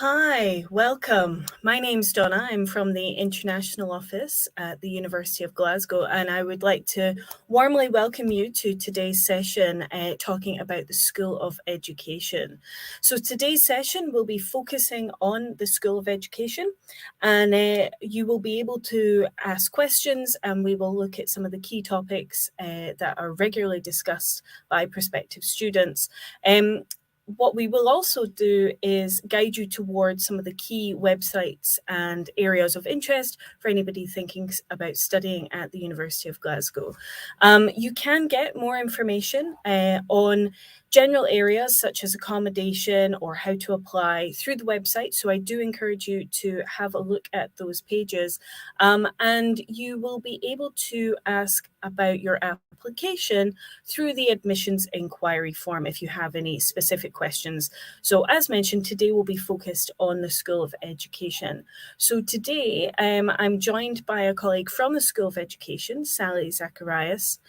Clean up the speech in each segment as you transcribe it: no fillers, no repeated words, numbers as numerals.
Hi, welcome. My name's Donna. I'm from the International Office at the University of Glasgow, and I would like to warmly welcome you to today's session talking about the School of Education. So today's session will be focusing on the School of Education, and you will be able to ask questions, and we will look at some of the key topics that are regularly discussed by prospective students. What we will also do is guide you towards some of the key websites and areas of interest for anybody thinking about studying at the University of Glasgow. You can get more information on general areas such as accommodation or how to apply through the website. So I do encourage you to have a look at those pages, and you will be able to ask about your application through the admissions inquiry form if you have any specific questions. So as mentioned, today we'll be focused on the School of Education. So today I'm joined by a colleague from the School of Education, Sally Zacharias.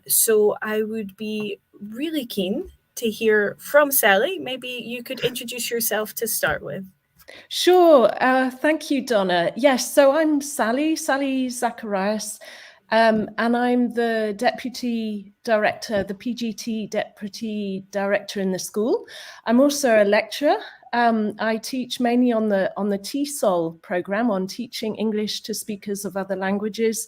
So I would be really keen to hear from Sally. Maybe you could introduce yourself to start with. Sure. Thank you, Donna. Yes, so I'm Sally Zacharias, and I'm the Deputy Director, the PGT Deputy Director in the school. I'm also a lecturer. I teach mainly on the TESOL program, on teaching English to speakers of other languages,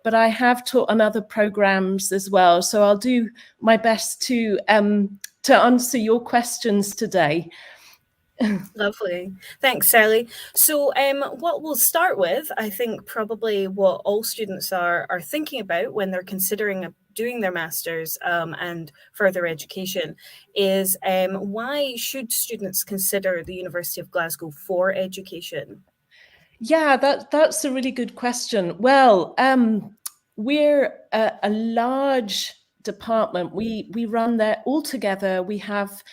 but I have taught on other programs as well. So I'll do my best to answer your questions today. Lovely. Thanks, Sally. So what we'll start with, I think probably what all students are thinking about when they're considering doing their master's and further education is why should students consider the University of Glasgow for education? Yeah, that's a really good question. Well, we're a large department. We run there all together. We have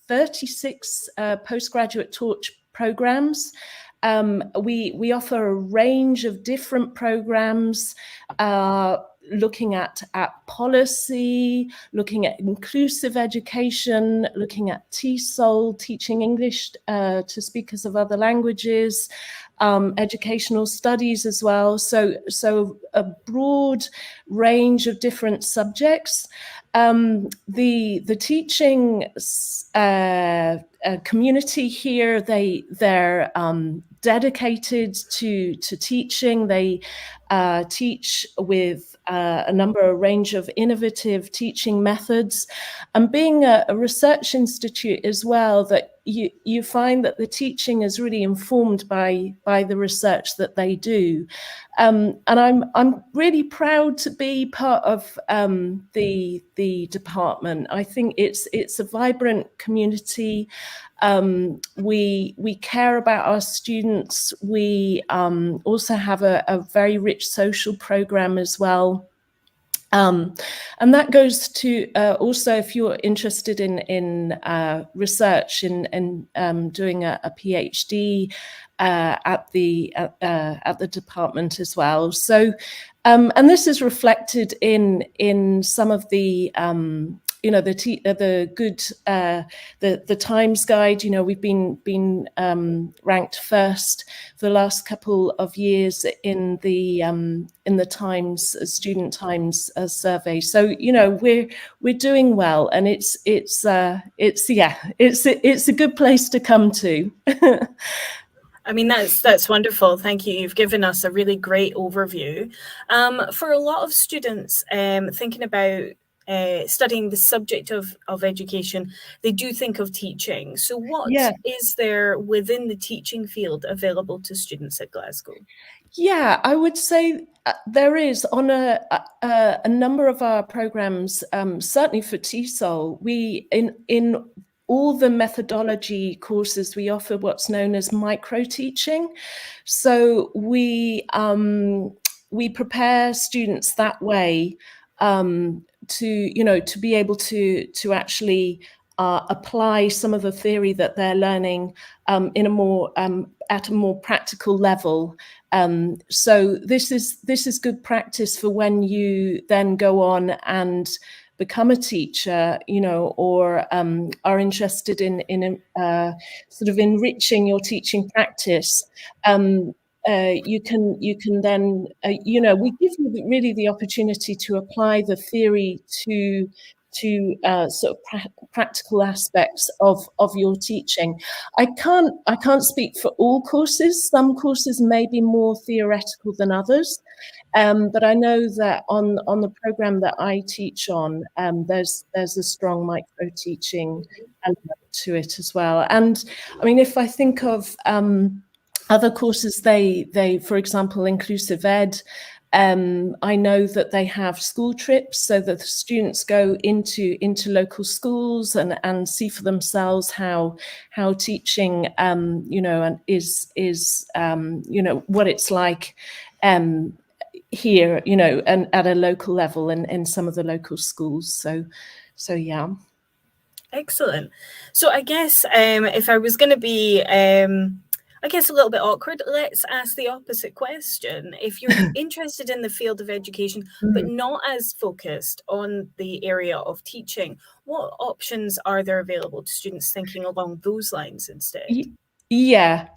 36 postgraduate torch programs. We offer a range of different programs, looking at policy, looking at inclusive education, looking at TESOL, teaching English to speakers of other languages, educational studies as well. So a broad range of different subjects. The teaching community here, they're dedicated to teaching. They teach with a range of innovative teaching methods, and being a research institute as well, that you find that the teaching is really informed by the research that they do. And I'm really proud to be part of the department. I think it's a vibrant community. We care about our students. We also have a very rich social program as well. And that goes to also, if you're interested in research and doing a PhD at the department as well. So, and this is reflected in some of the the good the Times Guide. We've been ranked first for the last couple of years in the Times Student Times survey. So we're doing well, and it's a good place to come to. I mean, that's wonderful. Thank you. You've given us a really great overview. For a lot of students thinking about studying the subject of education, they do think of teaching. So what is there within the teaching field available to students at Glasgow? Yeah, I would say there is on a number of our programs, certainly for TESOL, we in all the methodology courses, we offer what's known as micro-teaching. So we prepare students that way to be able to actually apply some of the theory that they're learning in a more at a more practical level. So this is good practice for when you then go on and become a teacher, or are interested in sort of enriching your teaching practice, you can then, we give you really the opportunity to apply the theory to sort of practical aspects of your teaching. I can't speak for all courses. Some courses may be more theoretical than others, but I know that on the program that I teach on, there's a strong micro teaching element to it as well. And I mean, if I think of other courses, they for example, inclusive ed. I know that they have school trips, so that the students go into local schools and see for themselves how teaching, and is what it's like here, and at a local level in some of the local schools. So yeah. Excellent. So I guess if I was going to be I guess a little bit awkward, let's ask the opposite question. If you're interested in the field of education, but not as focused on the area of teaching, what options are there available to students thinking along those lines instead? Yeah.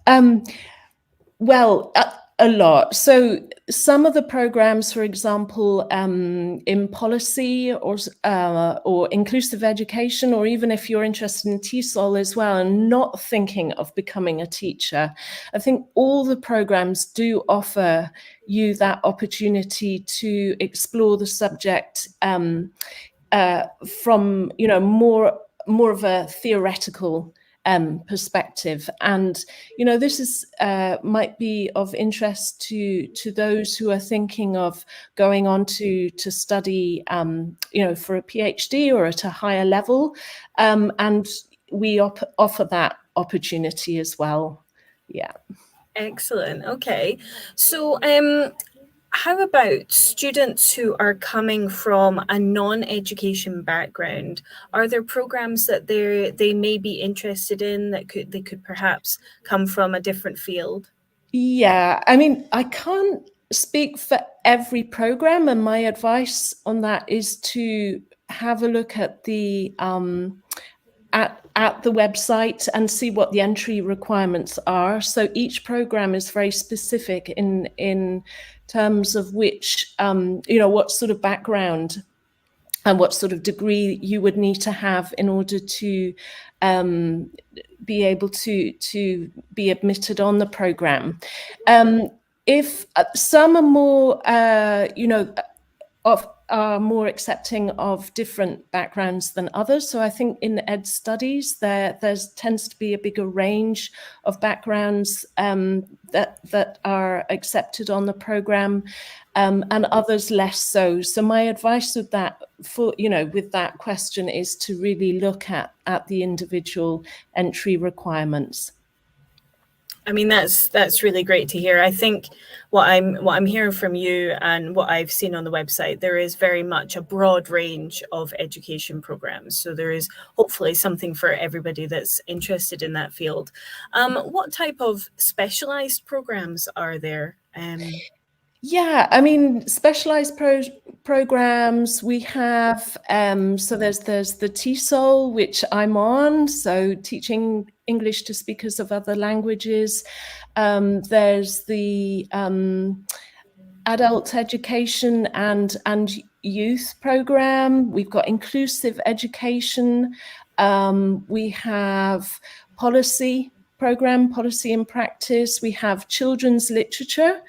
Well, a lot. So some of the programs, for example, in policy or inclusive education, or even if you're interested in TESOL as well and not thinking of becoming a teacher, I think all the programs do offer you that opportunity to explore the subject from more of a theoretical perspective. And this is might be of interest to those who are thinking of going on to study for a PhD or at a higher level, and we offer that opportunity as well. Yeah. Excellent. Okay, so how about students who are coming from a non-education background? Are there programs that they may be interested in that they could perhaps come from a different field? Yeah, I mean, I can't speak for every program, and my advice on that is to have a look at the at the website and see what the entry requirements are. So each program is very specific in terms of which, what sort of background and what sort of degree you would need to have in order to be able to be admitted on the program. If some are more, are more accepting of different backgrounds than others. So I think in ed studies, there tends to be a bigger range of backgrounds that are accepted on the program, and others less so. So my advice with that, with that question, is to really look at the individual entry requirements. I mean, that's really great to hear. I think what I'm hearing from you and what I've seen on the website, there is very much a broad range of education programs. So there is hopefully something for everybody that's interested in that field. What type of specialized programs are there? Yeah, I mean, specialized programs we have. So there's the TESOL, which I'm on, so teaching English to speakers of other languages. There's the adult education and youth program. We've got inclusive education. We have policy program, policy and practice. We have children's literature.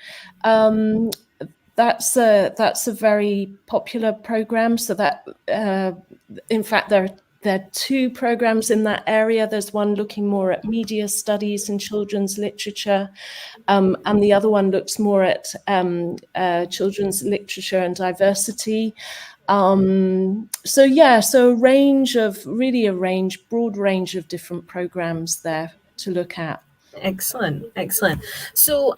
That's a very popular program. So that, in fact, there are two programs in that area. There's one looking more at media studies and children's literature, and the other one looks more at children's literature and diversity. So yeah, so a broad range of different programs there to look at. Excellent. So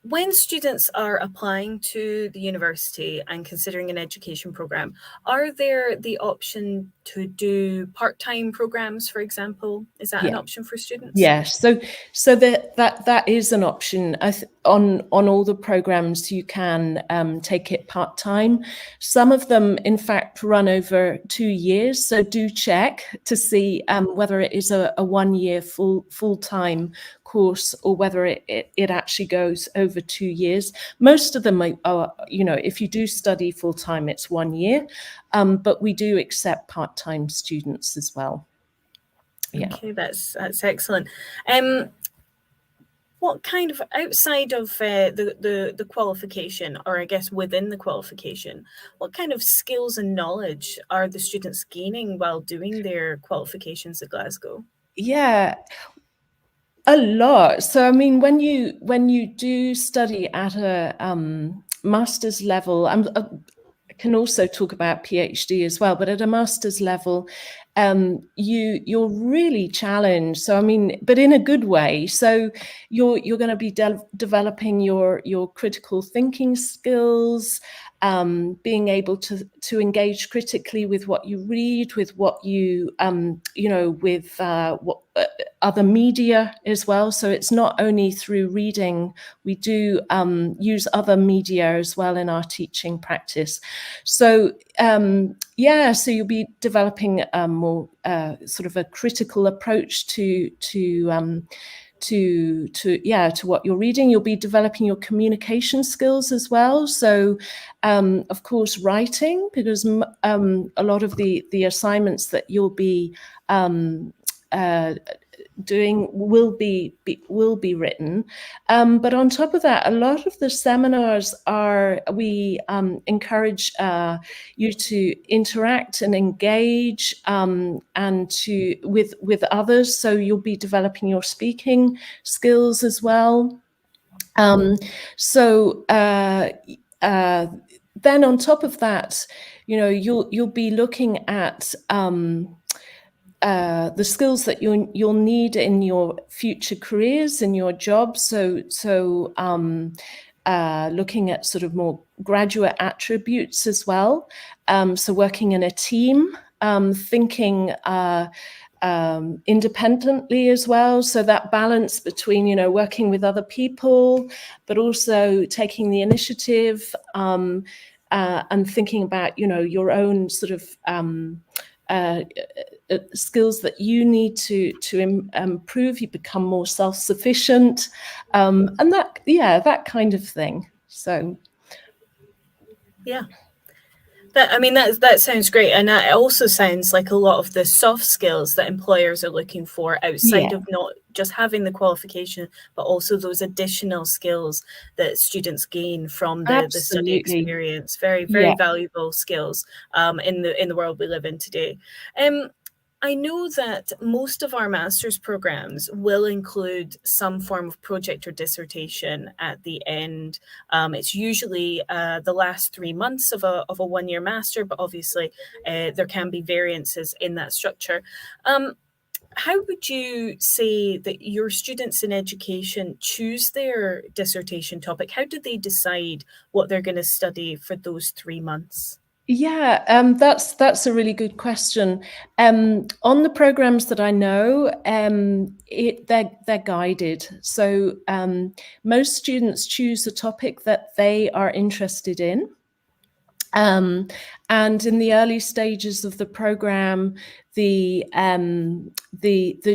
when students are applying to the university and considering an education program, are there the option to do part-time programs, for example? Is that an option for students? Yes, so that is an option. On all the programs, you can take it part time. Some of them, in fact, run over 2 years. So do check to see whether it is a 1 year full time course or whether it actually goes over 2 years. Most of them are, you know, if you do study full time, it's 1 year, but we do accept part time students as well. Yeah. Okay, that's excellent. What kind of, outside of the qualification, or I guess within the qualification, what kind of skills and knowledge are the students gaining while doing their qualifications at Glasgow? Yeah, a lot. So I mean, when you do study at a master's level, I can also talk about PhD as well, but at a master's level, you're really challenged. So I mean, but in a good way. So you're going to be developing your critical thinking skills, being able to engage critically with what you read, with what you you know, with what other media as well. So it's not only through reading, we do use other media as well in our teaching practice. So yeah, so you'll be developing a more sort of a critical approach to what you're reading. You'll be developing your communication skills as well. So of course, writing, because a lot of the assignments that you'll be doing will be written, but on top of that, a lot of the seminars we encourage you to interact and engage and with others, so you'll be developing your speaking skills as well. Then on top of that, you know, you'll be looking at the skills that you'll need in your future careers, in your jobs. So looking at sort of more graduate attributes as well. So working in a team, thinking independently as well. So that balance between, you know, working with other people, but also taking the initiative and thinking about, you know, your own sort of skills that you need to improve. You become more self-sufficient, and that kind of thing. So yeah, that sounds great, and that also sounds like a lot of the soft skills that employers are looking for outside of not just having the qualification, but also those additional skills that students gain from the study experience. Very valuable skills in the world we live in today. I know that most of our master's programs will include some form of project or dissertation at the end. It's usually the last 3 months of a 1-year master, but obviously there can be variances in that structure. How would you say that your students in education choose their dissertation topic? How do they decide what they're going to study for those 3 months? Yeah, that's a really good question. On the programs that I know, they're guided. So most students choose a topic that they are interested in. And in the early stages of the program, the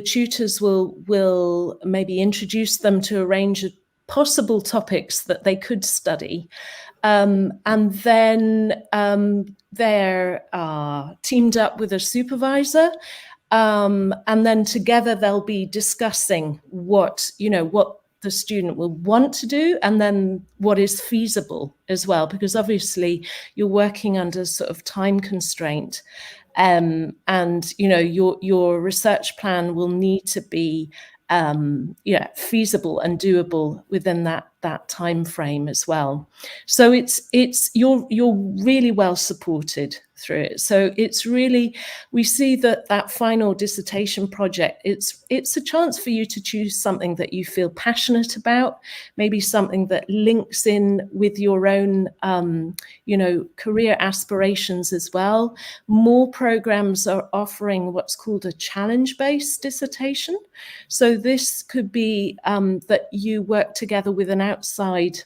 tutors will maybe introduce them to a range of possible topics that they could study. And then they're teamed up with a supervisor, and then together they'll be discussing what the student will want to do, and then what is feasible as well, because obviously you're working under sort of time constraint, and your research plan will need to be feasible and doable within that time frame as well. So you're really well supported through it. So it's really, we see that final dissertation project, it's a chance for you to choose something that you feel passionate about, maybe something that links in with your own career aspirations as well. More programs are offering what's called a challenge-based dissertation. So this could be that you work together with an outside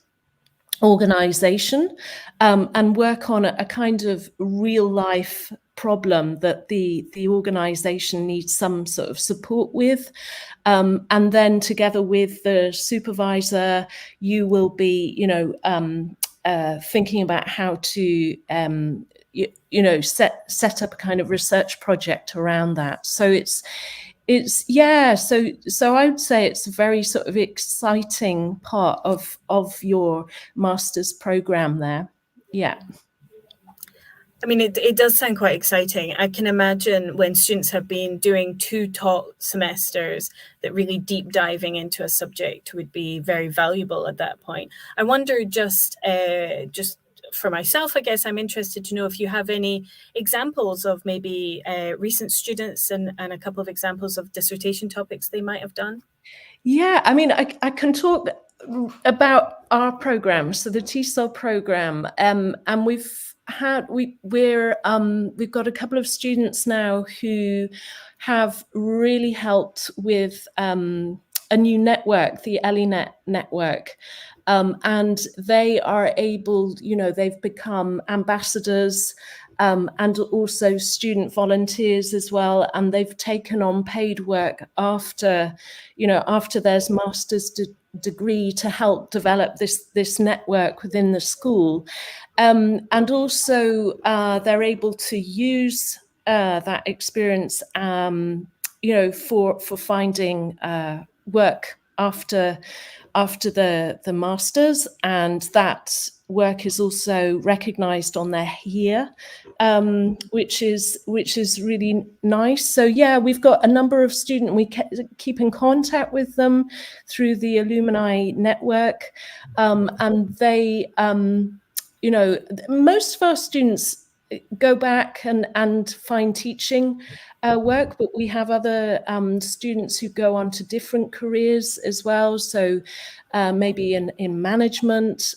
organization and work on a kind of real life problem that the organization needs some sort of support with, and then together with the supervisor you will be thinking about how to set up a kind of research project around that. So so I would say it's a very sort of exciting part of your master's program there. Yeah. I mean, it does sound quite exciting. I can imagine when students have been doing 2 taught semesters that really deep diving into a subject would be very valuable at that point. I wonder just for myself, I guess I'm interested to know if you have any examples of maybe recent students and a couple of examples of dissertation topics they might have done. Yeah, I mean, I can talk about our program, so the TESOL program, and we've got a couple of students now who have really helped with a new network, the ELINet network. And they are able, they've become ambassadors and also student volunteers as well. And they've taken on paid work after their master's degree to help develop this network within the school. And also they're able to use that experience, for finding work after the masters, and that work is also recognized on their HERE, which is really nice. So yeah, we've got a number of students, we keep in contact with them through the alumni network, and they most of our students go back and find teaching work, but we have other students who go on to different careers as well. So maybe in management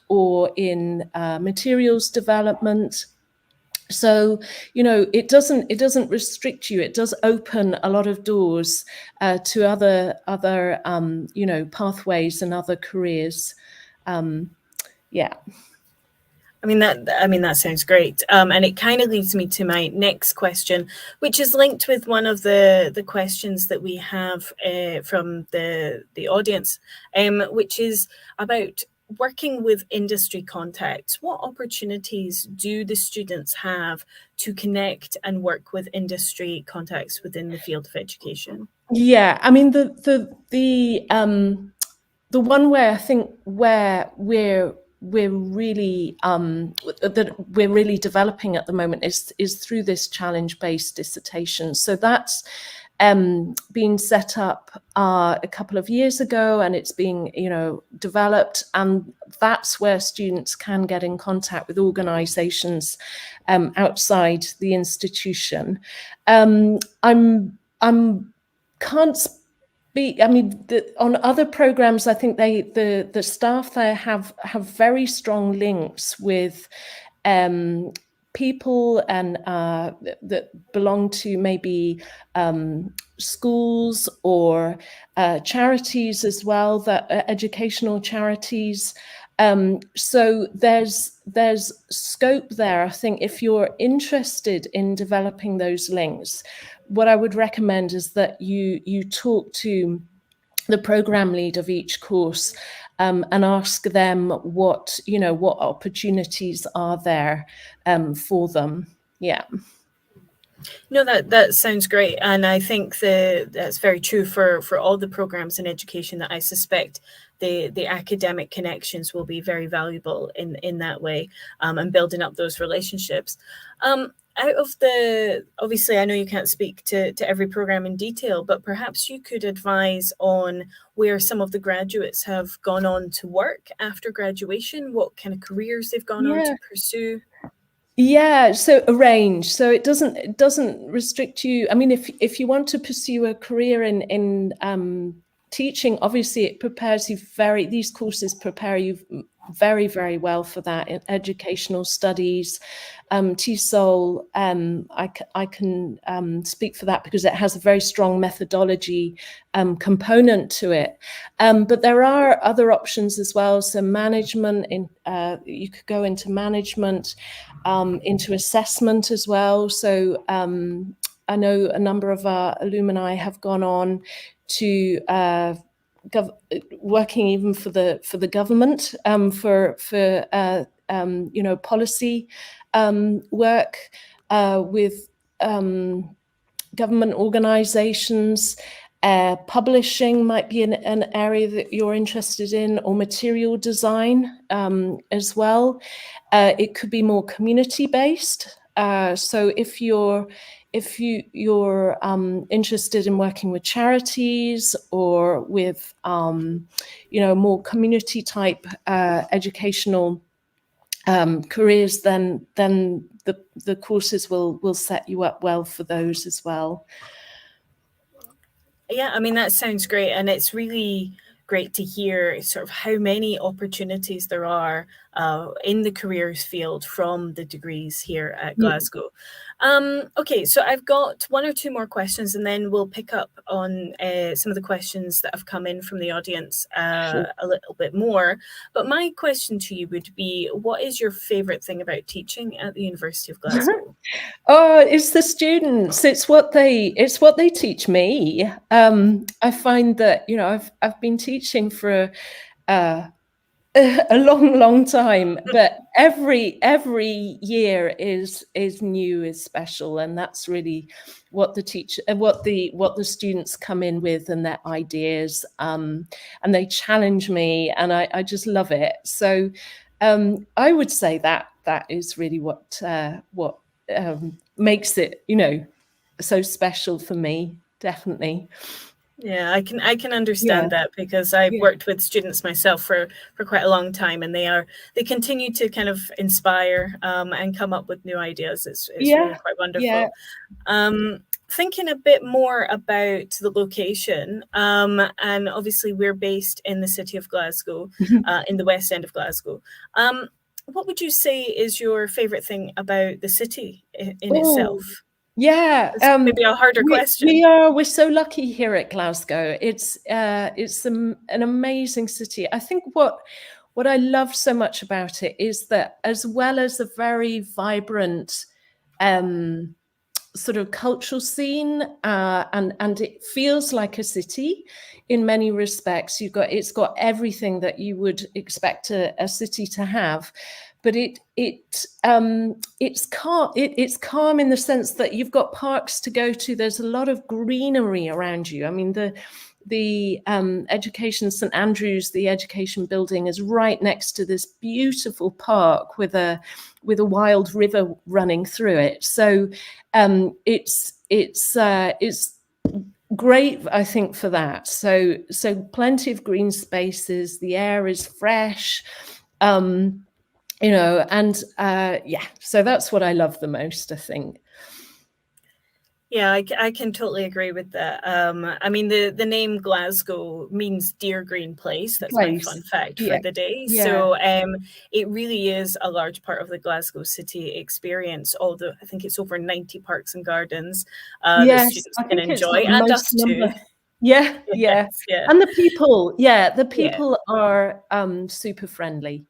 or in materials development. So it doesn't restrict you. It does open a lot of doors to other pathways and other careers. Yeah. I mean, that sounds great. And it kind of leads me to my next question, which is linked with one of the questions that we have from the audience, which is about working with industry contacts. What opportunities do the students have to connect and work with industry contacts within the field of education? Yeah, I mean, the one way I think where we're really that we're really developing at the moment is through this challenge-based dissertation. So that's been set up a couple of years ago, and it's being developed, and that's where students can get in contact with organizations outside the institution. I'm can't speak. I mean, on other programs, I think the staff there have very strong links with people and that belong to maybe schools or charities as well, that educational charities. So there's scope there. I think if you're interested in developing those links, what I would recommend is that you talk to the program lead of each course and ask them what opportunities are there for them. Yeah. No, that sounds great, and I think that's very true for all the programs in education. That I suspect the academic connections will be very valuable in that way, and building up those relationships. Out of obviously, I know you can't speak to every program in detail, but perhaps you could advise on where some of the graduates have gone on to work after graduation, what kind of careers they've gone on to pursue. Yeah, so a range. So it doesn't restrict you. I mean, if you want to pursue a career in teaching, obviously it prepares you these courses prepare you very, very well for that in educational studies. TESOL, I can speak for that because it has a very strong methodology component to it. But there are other options as well. So management, you could go into management, into assessment as well. So I know a number of our alumni have gone on to working even for the government, for policy work with government organizations. Publishing might be an area that you're interested in, or material design as well. It could be more community based. So if you're interested in working with charities or with more community type educational careers, then the courses will set you up well for those as well. Yeah, I mean, that sounds great. And it's really great to hear sort of how many opportunities there are in the careers field from the degrees here at Glasgow. Okay, so I've got one or two more questions, and then we'll pick up on some of the questions that have come in from the audience a little bit more. But my question to you would be, what is your favorite thing about teaching at the University of Glasgow? Oh, it's the students. It's what they teach me. I find that, I've been teaching for a long time, but every year is new, is special, and that's really what the students come in with, and their ideas, and they challenge me, and I just love it. So I would say that is really what makes it so special for me, definitely. Yeah, I can understand that, because I've worked with students myself for quite a long time, and they continue to kind of inspire and come up with new ideas. It's really quite wonderful. Thinking a bit more about the location, and obviously we're based in the city of Glasgow, in the West End of Glasgow. What would you say is your favorite thing about the city in itself? Yeah, maybe a harder question. We're so lucky here at Glasgow. It's an amazing city. I think what I love so much about it is that, as well as a very vibrant sort of cultural scene, and it feels like a city in many respects. It's got everything that you would expect a city to have. But it's calm. It's calm in the sense that you've got parks to go to. There's a lot of greenery around you. I mean, the education, St Andrews, the education building, is right next to this beautiful park with a wild river running through it. So it's great, I think, for that. So plenty of green spaces. The air is fresh. So that's what I love the most, I think. Yeah, I can totally agree with that. I mean, the name Glasgow means dear green place. That's my fun fact for the day. Yeah. So it really is a large part of the Glasgow city experience. I think it's over 90 parks and gardens that students can enjoy, and us too. Yeah. Yes, yeah. And the people are super friendly.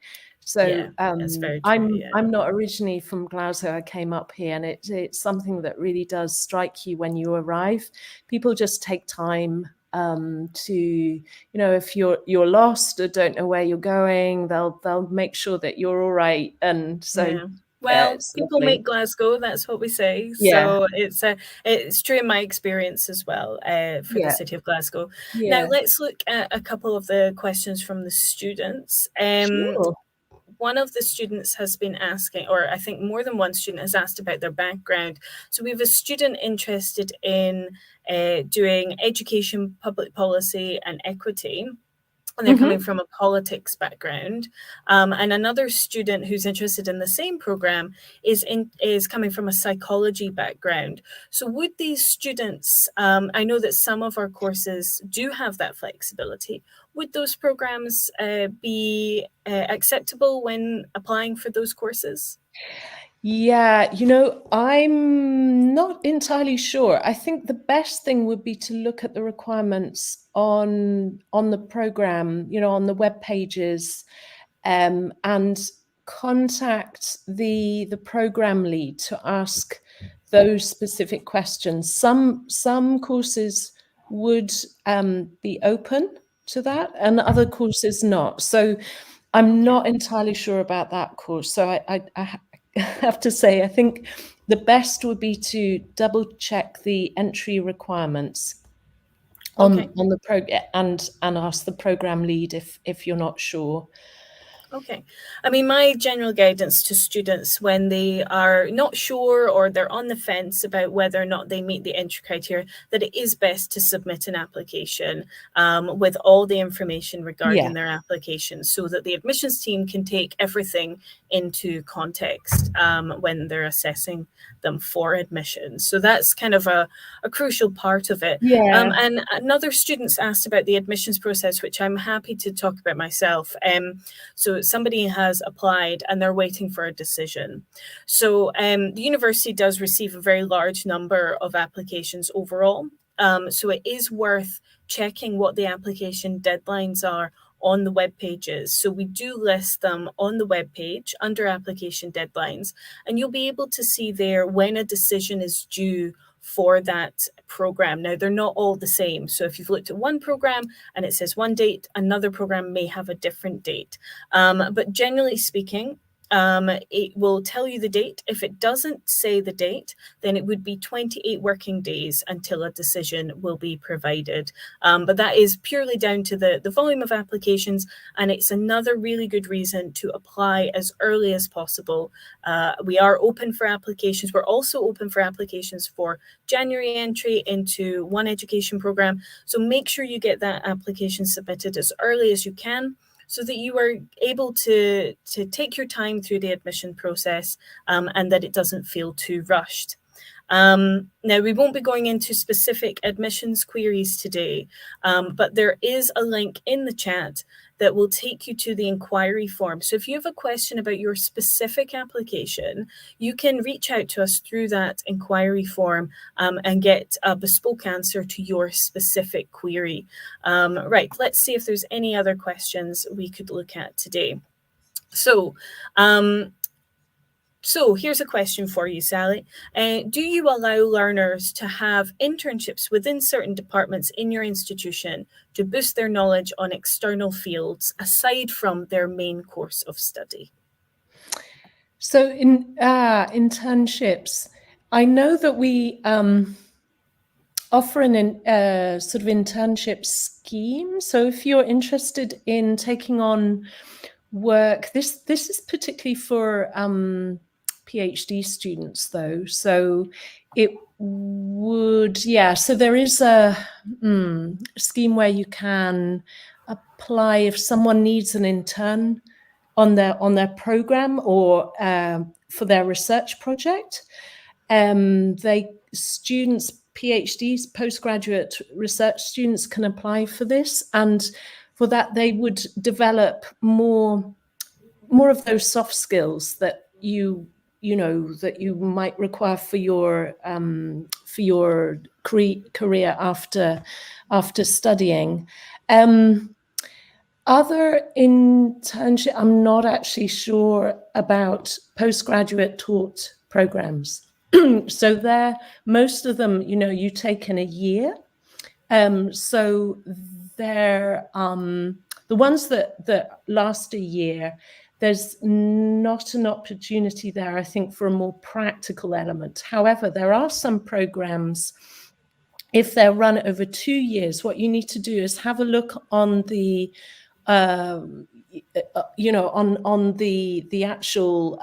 So that's very true, I'm not originally from Glasgow. I came up here, and it's something that really does strike you when you arrive. People just take time to, if you're lost or don't know where you're going, they'll make sure that you're all right. And so well, people make Glasgow, that's what we say. So it's true in my experience as well, for the city of Glasgow. Now let's look at a couple of the questions from the students. Sure. One of the students has been asking, or I think more than one student has asked about their background. So we have a student interested in doing education, public policy, and equity. and they're coming from a politics background, and another student who's interested in the same program is coming from a psychology background. So would these students, I know that some of our courses do have that flexibility, would those programs be acceptable when applying for those courses? Yeah, I'm not entirely sure. I think the best thing would be to look at the requirements on the program, on the web pages, and contact the program lead to ask those specific questions. Some courses would be open to that, and other courses not. So I'm not entirely sure about that course. So I have to say, I think the best would be to double check the entry requirements on the program and ask the program lead if you're not sure. Okay. I mean, my general guidance to students when they are not sure or they're on the fence about whether or not they meet the entry criteria, that it is best to submit an application with all the information regarding their application, so that the admissions team can take everything into context when they're assessing them for admission. So that's kind of a crucial part of it. Yeah. And another student's asked about the admissions process, which I'm happy to talk about myself. So somebody has applied and they're waiting for a decision. So the university does receive a very large number of applications overall. So it is worth checking what the application deadlines are on the web pages. So we do list them on the web page under application deadlines, and you'll be able to see there when a decision is due for that program. Now, they're not all the same. So if you've looked at one program and it says one date, another program may have a different date. But generally speaking, it will tell you the date. If it doesn't say the date, then it would be 28 working days until a decision will be provided. But that is purely down to the volume of applications, and it's another really good reason to apply as early as possible. We are open for applications. We're also open for applications for January entry into one education program. So make sure you get that application submitted as early as you can, so that you are able to take your time through the admission process and that it doesn't feel too rushed. Now, we won't be going into specific admissions queries today, but there is a link in the chat that will take you to the inquiry form. So if you have a question about your specific application, you can reach out to us through that inquiry form and get a bespoke answer to your specific query. Right, let's see if there's any other questions we could look at today. So here's a question for you, Sally. Do you allow learners to have internships within certain departments in your institution to boost their knowledge on external fields aside from their main course of study? So in internships, I know that we offer an sort of internship scheme. So if you're interested in taking on work, this is particularly for PhD students, though. So it would, so there is a scheme where you can apply if someone needs an intern on their program or for their research project. Students, PhDs, postgraduate research students can apply for this, and for that they would develop more of those soft skills that you might require for your career after studying. Other internship, I'm not actually sure about postgraduate taught programs. So there, most of them, you take in a year. So they're the ones that last a year, there's not an opportunity there, I think, for a more practical element. However, there are some programs, if they're run over 2 years, what you need to do is have a look on the on the actual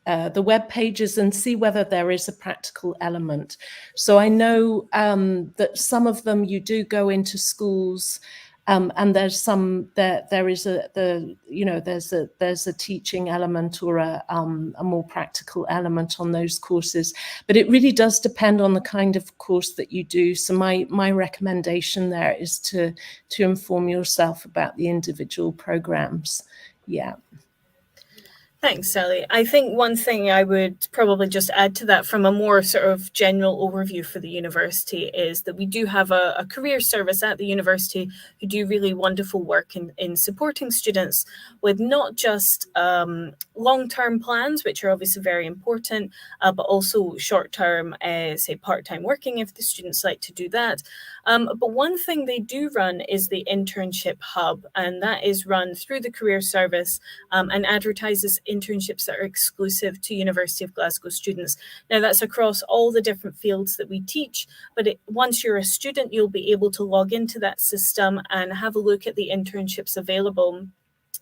the web pages and see whether there is a practical element. So I know that some of them you do go into schools and there's a teaching element or a more practical element on those courses, but it really does depend on the kind of course that you do. So my recommendation there is to inform yourself about the individual programs. Yeah. Thanks, Sally. I think one thing I would probably just add to that from a more sort of general overview for the university is that we do have a career service at the university who do really wonderful work in supporting students with not just long-term plans, which are obviously very important, but also short-term, say, part-time working if the students like to do that. But one thing they do run is the internship hub, and that is run through the career service and advertises internships that are exclusive to University of Glasgow students. Now, that's across all the different fields that we teach, but once you're a student, you'll be able to log into that system and have a look at the internships available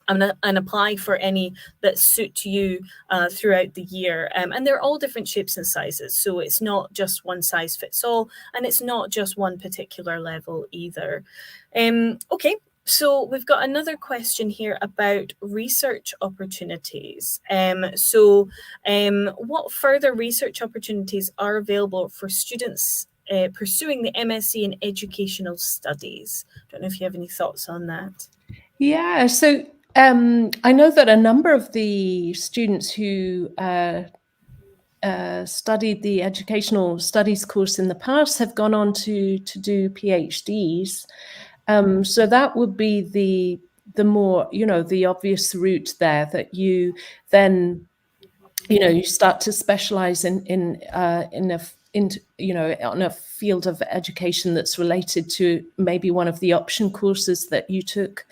and apply for any that suit you throughout the year. And they're all different shapes and sizes. So it's not just one size fits all, and it's not just one particular level either. Okay. So we've got another question here about research opportunities. What further research opportunities are available for students pursuing the MSc in Educational Studies? I don't know if you have any thoughts on that. Yeah, so I know that a number of the students who studied the Educational Studies course in the past have gone on to do PhDs. So that would be the more, the obvious route there, that you then, you start to specialize in on a field of education that's related to maybe one of the option courses that you took.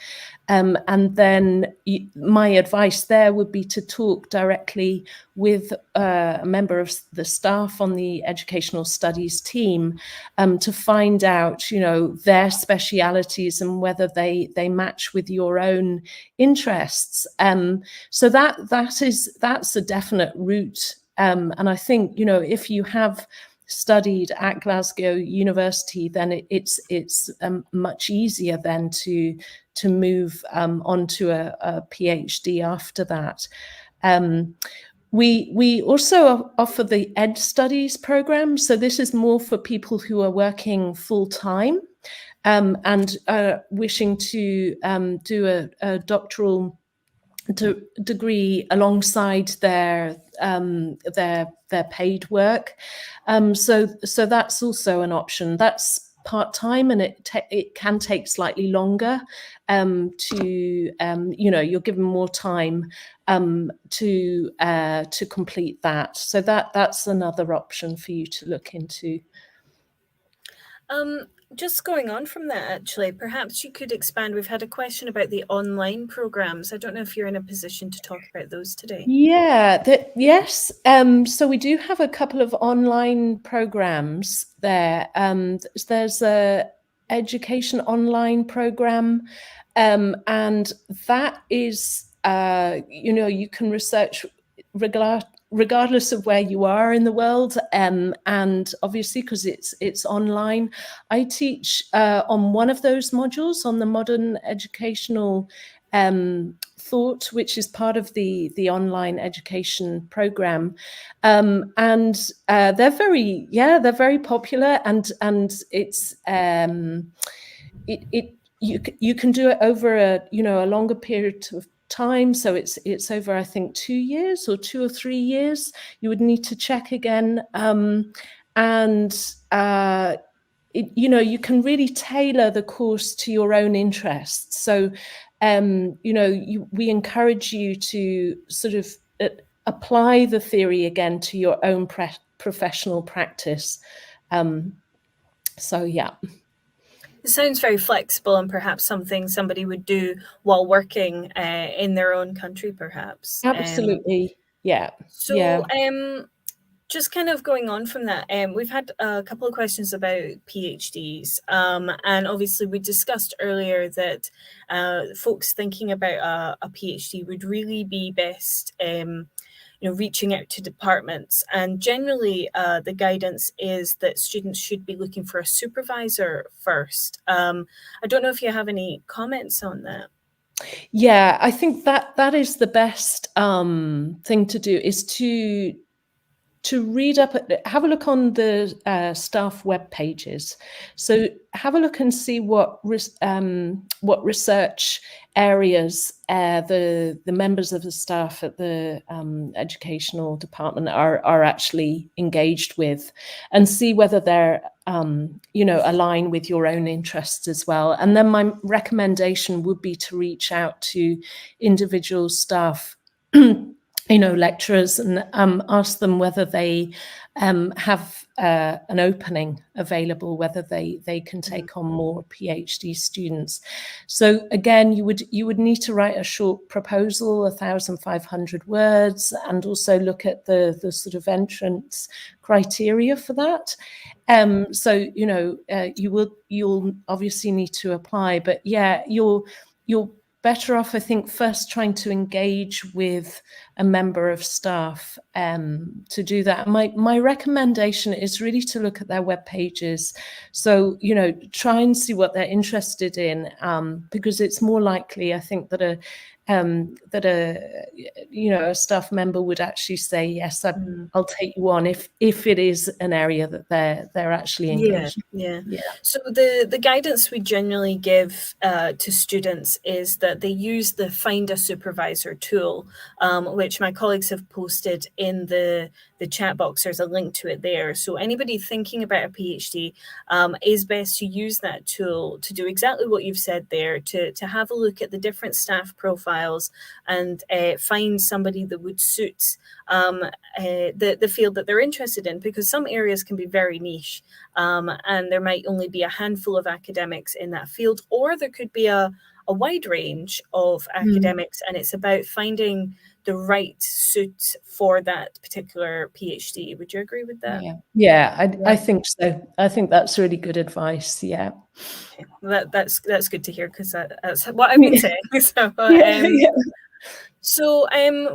And then my advice there would be to talk directly with a member of the staff on the Educational Studies team to find out, their specialities and whether they match with your own interests. So that's a definite route. And I think, if you have studied at Glasgow University, then it's much easier then to move onto a PhD after that. We also offer the Ed Studies program. So this is more for people who are working full time and wishing to do a doctoral degree alongside their paid work. So that's also an option. That's part-time, and it can take slightly longer you're given more time to complete that. So that's another option for you to look into. Just going on from that, actually, perhaps you could expand. We've had a question about the online programs. I don't know if you're in a position to talk about those today. Yeah, yes. So we do have a couple of online programs there. There's a education online program, and that is, you can research regardless of where you are in the world, and obviously because it's online. I teach on one of those modules, on the modern educational thought, which is part of the online education program, and they're very popular, and it's you can do it over a longer period of time. So it's over, I think, 2 years or 2 or 3 years. You would need to check again, you can really tailor the course to your own interests. So we encourage you to sort of apply the theory again to your own professional practice. So yeah. It sounds very flexible, and perhaps something somebody would do while working in their own country, perhaps. Absolutely. Yeah. So yeah. Just kind of going on from that, we've had a couple of questions about PhDs, and obviously we discussed earlier that folks thinking about a PhD would really be best reaching out to departments. And generally, the guidance is that students should be looking for a supervisor first. I don't know if you have any comments on that. Yeah, I think that is the best thing to do, is to read up, have a look on the staff web pages. So have a look and see what research areas the members of the staff at the educational department are actually engaged with, and see whether they're align with your own interests as well. And then my recommendation would be to reach out to individual staff lecturers, and ask them whether they have an opening available, whether they can take on more PhD students. So again, you would need to write a short proposal, 1,500 words, and also look at the sort of entrance criteria for that. So you'll obviously need to apply, but yeah, you're better off, I think, first trying to engage with a member of staff to do that. My recommendation is really to look at their web pages. So, try and see what they're interested in, because it's more likely, I think, that a staff member would actually say, yes, I'll take you on if it is an area that they're actually engaged in. Yeah. So the guidance we generally give to students is that they use the Find a Supervisor tool, which my colleagues have posted in the chat box. There's a link to it there. So anybody thinking about a PhD is best to use that tool to do exactly what you've said there, to have a look at the different staff profiles and find somebody that would suit the field that they're interested in, because some areas can be very niche, and there might only be a handful of academics in that field, or there could be a wide range of academics, and it's about finding the right suit for that particular PhD. Would you agree with that? Yeah, I think so. I think that's really good advice. Yeah. Okay. Well, that's good to hear, because that's what I've been saying. So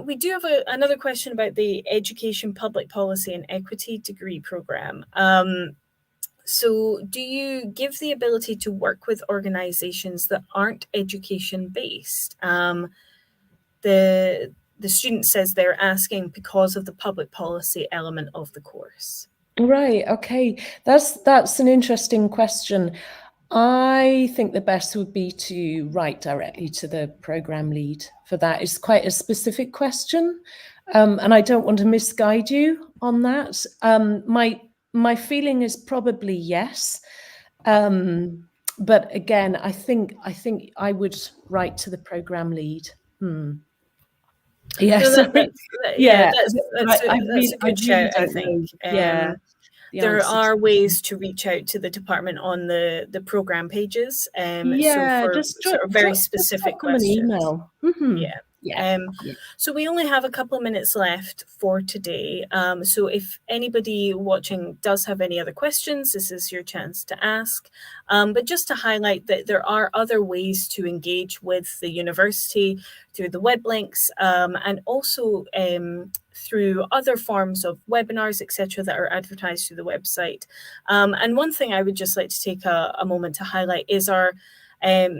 we do have another question about the Education, Public Policy and Equity degree program. So do you give the ability to work with organizations that aren't education based? The student says they're asking because of the public policy element of the course. Right. Okay. That's an interesting question. I think the best would be to write directly to the program lead for that. It's quite a specific question, and I don't want to misguide you on that. My feeling is probably yes, but again, I think I would write to the program lead. Yes. No, that's a good shout, I think. There are ways to reach out to the department on the program pages. So for just sort of very specific questions. An email. So we only have a couple of minutes left for today. So if anybody watching does have any other questions, this is your chance to ask. But just to highlight that there are other ways to engage with the university through the web links, and also through other forms of webinars, etc., that are advertised through the website. And one thing I would just like to take a moment to highlight is our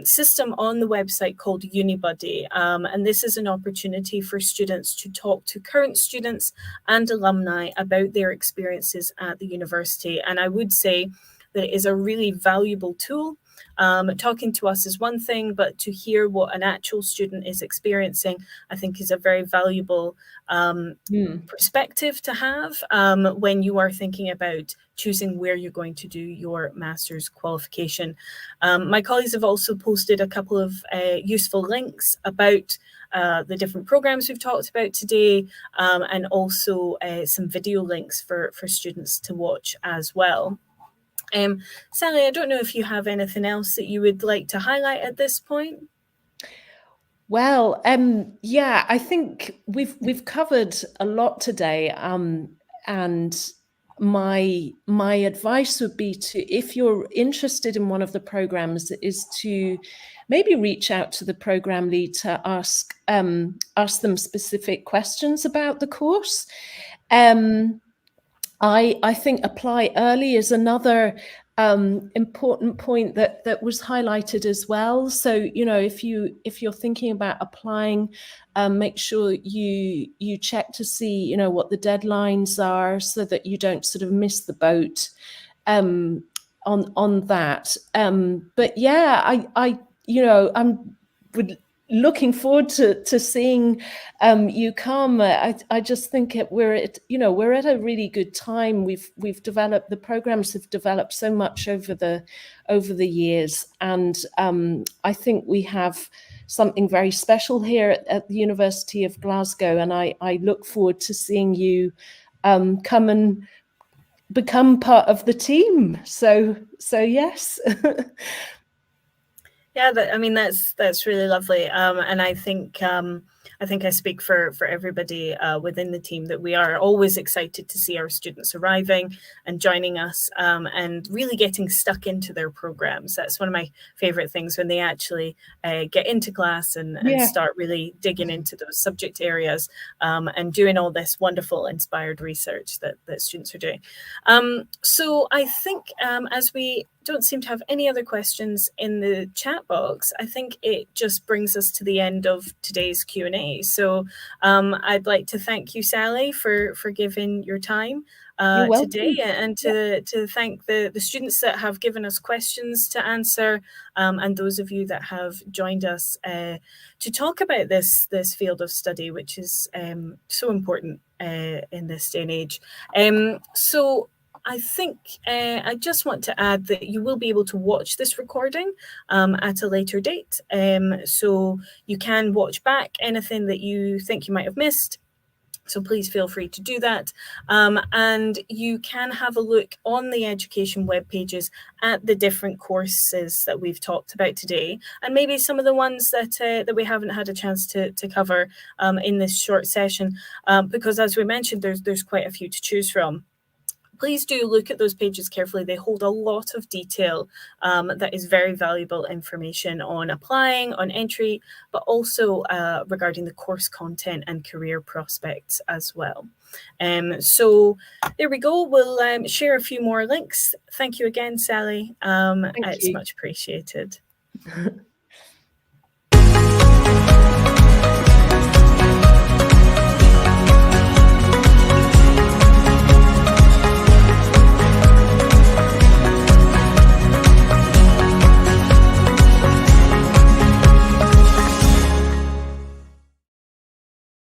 system on the website called Unibuddy, and this is an opportunity for students to talk to current students and alumni about their experiences at the university. And I would say that it is a really valuable tool. Talking to us is one thing, but to hear what an actual student is experiencing, I think, is a very valuable perspective to have when you are thinking about choosing where you're going to do your master's qualification. My colleagues have also posted a couple of useful links about the different programs we've talked about today, and also some video links for students to watch as well. Sally, I don't know if you have anything else that you would like to highlight at this point. Well, I think we've covered a lot today, and my advice would be to, if you're interested in one of the programs, is to maybe reach out to the program lead to ask them specific questions about the course. I think apply early is another important point that was highlighted as well. So, you know, if you're thinking about applying, make sure you check to see, you know, what the deadlines are, so that you don't sort of miss the boat on that. But yeah, I you know, looking forward to seeing you come. I just think we're at a really good time. We've developed, the programs have developed so much over the years, and I think we have something very special here at the University of Glasgow, and I look forward to seeing you come and become part of the team. So yes. Yeah, I mean, that's really lovely, and I think I speak for everybody within the team that we are always excited to see our students arriving and joining us, and really getting stuck into their programs. That's one of my favorite things, when they actually get into class and start really digging into those subject areas, and doing all this wonderful inspired research that students are doing. So I think, as we don't seem to have any other questions in the chat box, I think it just brings us to the end of today's Q&A. So I'd like to thank you, Sally, for giving your time today, and to thank the students that have given us questions to answer, and those of you that have joined us to talk about this field of study, which is so important in this day and age. So I think I just want to add that you will be able to watch this recording at a later date. So you can watch back anything that you think you might have missed. So please feel free to do that. And you can have a look on the education web pages at the different courses that we've talked about today, and maybe some of the ones that we haven't had a chance to cover in this short session, because as we mentioned, there's quite a few to choose from. Please do look at those pages carefully. They hold a lot of detail that is very valuable information on applying, on entry, but also regarding the course content and career prospects as well. So there we go. We'll share a few more links. Thank you again, Sally. It's much appreciated.